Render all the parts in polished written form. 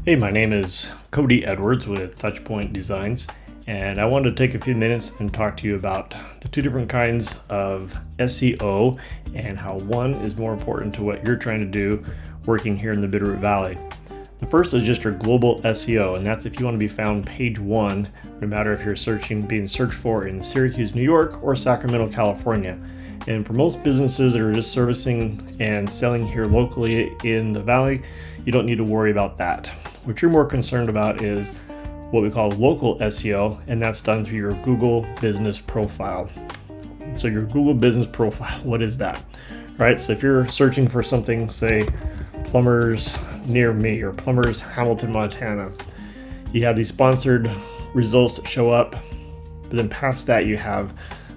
Hey, my name is Cody Edwards with Touchpoint Designs, and I wanted to take a few minutes and talk to you about the two different kinds of SEO and how one is more important to what you're trying to do working here in the Bitterroot Valley. The first is just your global SEO, and that's if you want to be found page one, no matter if you're being searched for in Syracuse, New York, or Sacramento, California. And for most businesses that are just servicing and selling here locally in the Valley, you don't need to worry about that. What you're more concerned about is what we call local SEO, and that's done through your Google Business Profile. So your Google Business Profile, what is that? Right? So if you're searching for something, say plumbers near me or plumbers Hamilton, Montana, you have these sponsored results that show up, but then past that you have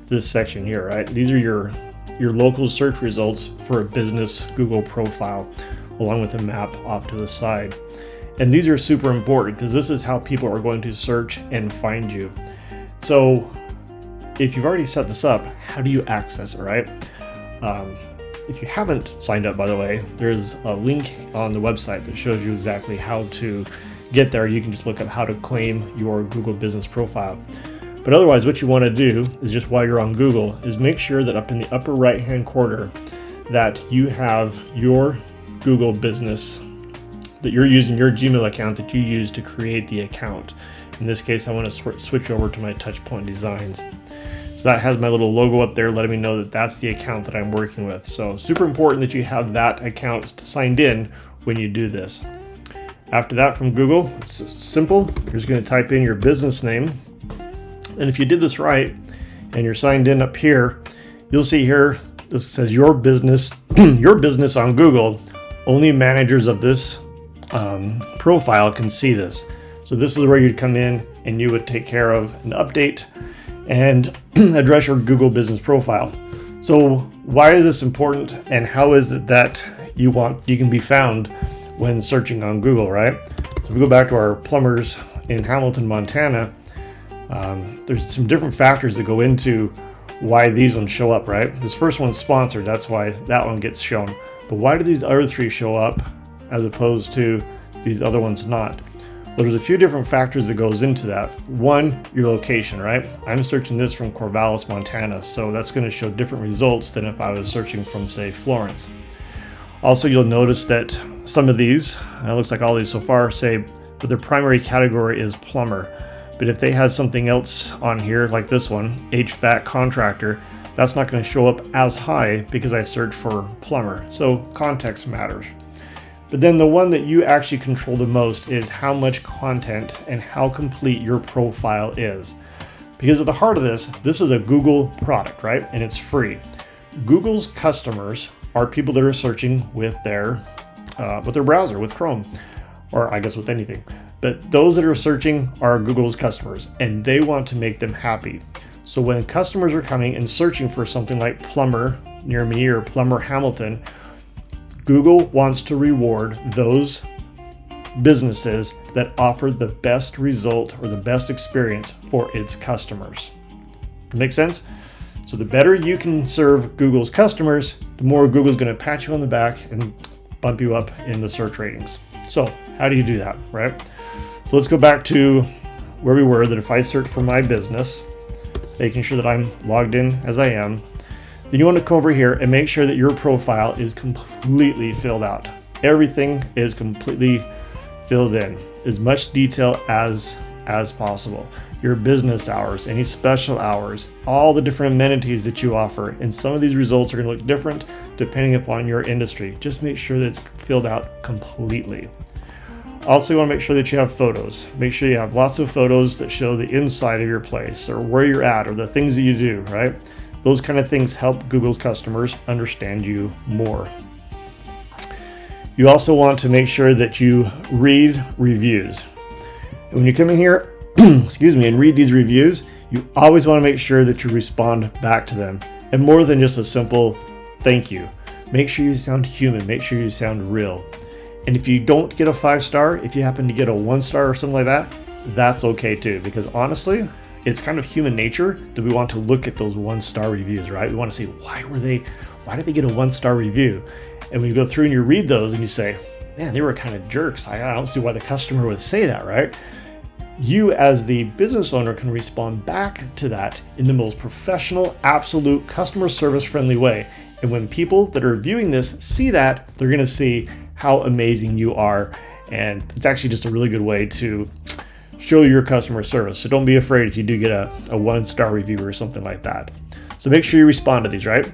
this section here, right? These are your local search results for a business Google profile, along with a map off to the side. And these are super important because this is how people are going to search and find you. So if you've already set this up, how do you access it, right? If you haven't signed up, by the way, there's a link on the website that shows you exactly how to get there. You can just look up how to claim your Google Business Profile. But otherwise, what you want to do is just while you're on Google is make sure that up in the upper right-hand corner that you have your Google Business, that you're using your Gmail account that you use to create the account. In this case, I want to switch over to my Touchpoint Designs. So that has my little logo up there letting me know that that's the account that I'm working with. So super important that you have that account signed in when you do this. After that, from Google, it's simple. You're just going to type in your business name. And if you did this right and you're signed in up here, you'll see here, this says your business, your business on Google. Only managers of this profile can see this. So this is where you'd come in and you would take care of an update and address your Google Business Profile. So why is this important, and how is it that you can be found when searching on Google, right? So if we go back to our plumbers in Hamilton, Montana, there's some different factors that go into why these ones show up, right? This first one's sponsored, that's why that one gets shown. But why do these other three show up as opposed to these other ones not? Well, there's a few different factors that goes into that. One, your location, right? I'm searching this from Corvallis, Montana, so that's going to show different results than if I was searching from, say, Florence. Also, you'll notice that some of these, and it looks like all these so far, say that their primary category is plumber. But if they had something else on here, like this one, HVAC contractor, that's not going to show up as high because I searched for plumber. So context matters. But then the one that you actually control the most is how much content and how complete your profile is. Because at the heart of this is a Google product, right? And it's free. Google's customers are people that are searching with their browser, with Chrome, or I guess with anything. But those that are searching are Google's customers, and they want to make them happy. So when customers are coming and searching for something like plumber near me or plumber Hamilton, Google wants to reward those businesses that offer the best result or the best experience for its customers. Make sense? So the better you can serve Google's customers, the more Google's going to pat you on the back and bump you up in the search ratings. So how do you do that, right? So let's go back to where we were, that if I search for my business, making sure that I'm logged in as I am, then you want to come over here and make sure that your profile is completely filled out. Everything is completely filled in, as much detail as possible. Your business hours, any special hours, all the different amenities that you offer. And some of these results are going to look different depending upon your industry. Just make sure that it's filled out completely. Also, you want to make sure that you have photos. Make sure you have lots of photos that show the inside of your place or where you're at or the things that you do, right? Those kind of things help Google's customers understand you more. You also want to make sure that you read reviews. And when you come in here, and read these reviews, you always want to make sure that you respond back to them. And more than just a simple thank you. Make sure you sound human. Make sure you sound real. And if you don't get a 5-star, if you happen to get a 1-star or something like that, that's okay too. Because honestly, it's kind of human nature that we want to look at those 1-star reviews, right? We want to see why did they get a 1-star review? And when you go through and you read those and you say, man, they were kind of jerks. I don't see why the customer would say that, right? You as the business owner can respond back to that in the most professional, absolute customer service friendly way. And when people that are viewing this see that, they're going to see how amazing you are. And it's actually just a really good way to show your customer service. So don't be afraid if you do get a 1-star review or something like that. So make sure you respond to these, right?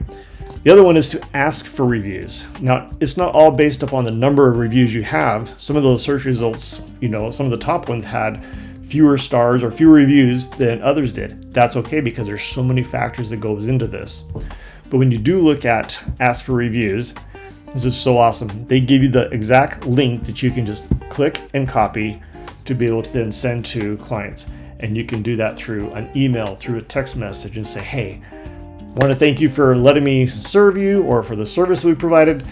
The other one is to ask for reviews. Now, it's not all based upon the number of reviews you have. Some of those search results, some of the top ones had fewer stars or fewer reviews than others did. That's okay because there's so many factors that goes into this. But when you do look at ask for reviews, this is so awesome. They give you the exact link that you can just click and copy to be able to then send to clients. And you can do that through an email, through a text message, and say, hey, want to thank you for letting me serve you or for the service we provided.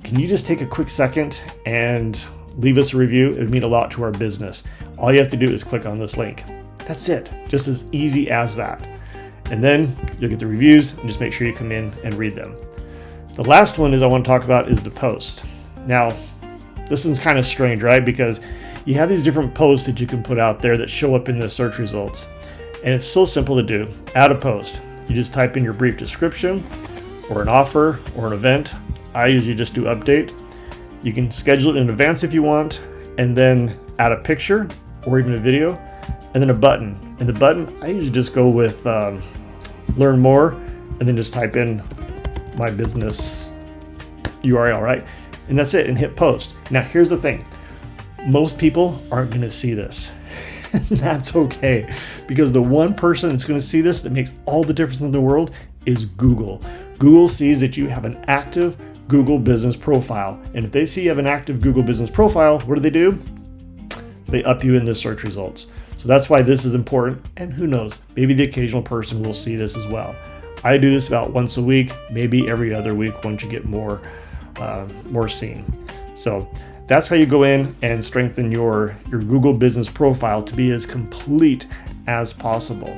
Can you just take a quick second and leave us a review? It would mean a lot to our business. All you have to do is click on this link. That's it. Just as easy as that. And then you'll get the reviews and just make sure you come in and read them. The last one I want to talk about is the post. Now, this is kind of strange, right? Because you have these different posts that you can put out there that show up in the search results. And it's so simple to do. Add a post. You just type in your brief description or an offer or an event. I usually just do update. You can schedule it in advance if you want, and then add a picture or even a video, and then a button. And the button, I usually just go with learn more, and then just type in my business URL, right? And that's it, and hit post. Now, here's the thing. Most people aren't going to see this. That's okay, because the one person that's going to see this that makes all the difference in the world is Google. Google sees that you have an active Google business profile. And if they see you have an active Google business profile, what do? They up you in the search results. So that's why this is important. And who knows, maybe the occasional person will see this as well. I do this about once a week, maybe every other week once you get more seen. So that's how you go in and strengthen your Google business profile to be as complete as possible.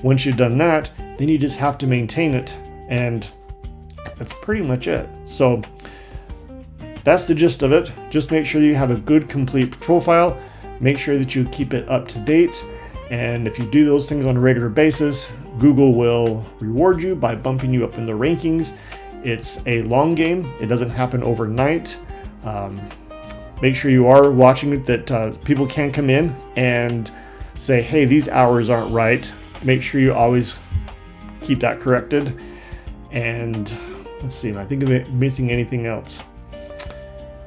Once you've done that, then you just have to maintain it, and that's pretty much it. So that's the gist of it. Just make sure you have a good, complete profile. Make sure that you keep it up to date. And if you do those things on a regular basis, Google will reward you by bumping you up in the rankings. It's a long game. It doesn't happen overnight. Make sure you are watching it, that people can come in and say, hey, these hours aren't right. Make sure you always keep that corrected. And let's see, I think I'm missing anything else.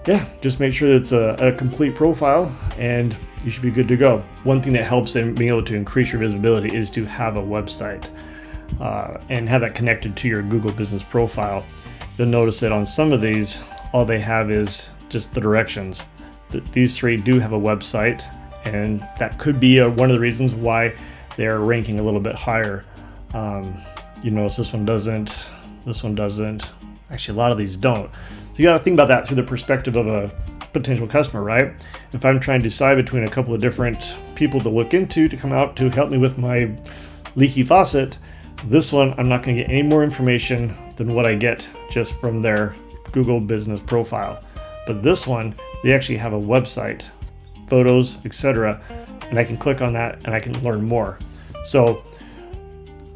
Yeah, just make sure that it's a complete profile and you should be good to go. One thing that helps in being able to increase your visibility is to have a website and have that connected to your Google business profile. You'll notice that on some of these, all they have is just the directions. These three do have a website, and that could be one of the reasons why they're ranking a little bit higher. You notice this one doesn't, actually a lot of these don't. So you got to think about that through the perspective of a potential customer, right? If I'm trying to decide between a couple of different people to look into to come out to help me with my leaky faucet, this one I'm not going to get any more information than what I get just from their Google business profile. But this one, they actually have a website, photos, etc., and I can click on that and I can learn more. So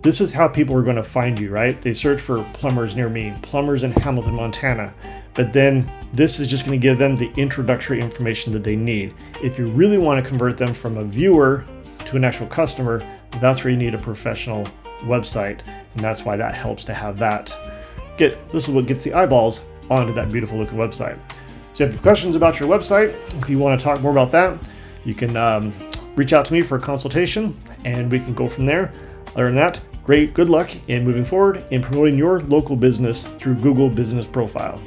this is how people are going to find you, right? They search for plumbers near me, plumbers in Hamilton, Montana. But then this is just going to give them the introductory information that they need. If you really want to convert them from a viewer to an actual customer, that's where you need a professional website. And that's why that helps to have that. This is what gets the eyeballs onto that beautiful looking website. So if you have questions about your website, if you want to talk more about that, you can reach out to me for a consultation and we can go from there. Other than that, good luck in moving forward in promoting your local business through Google Business Profile.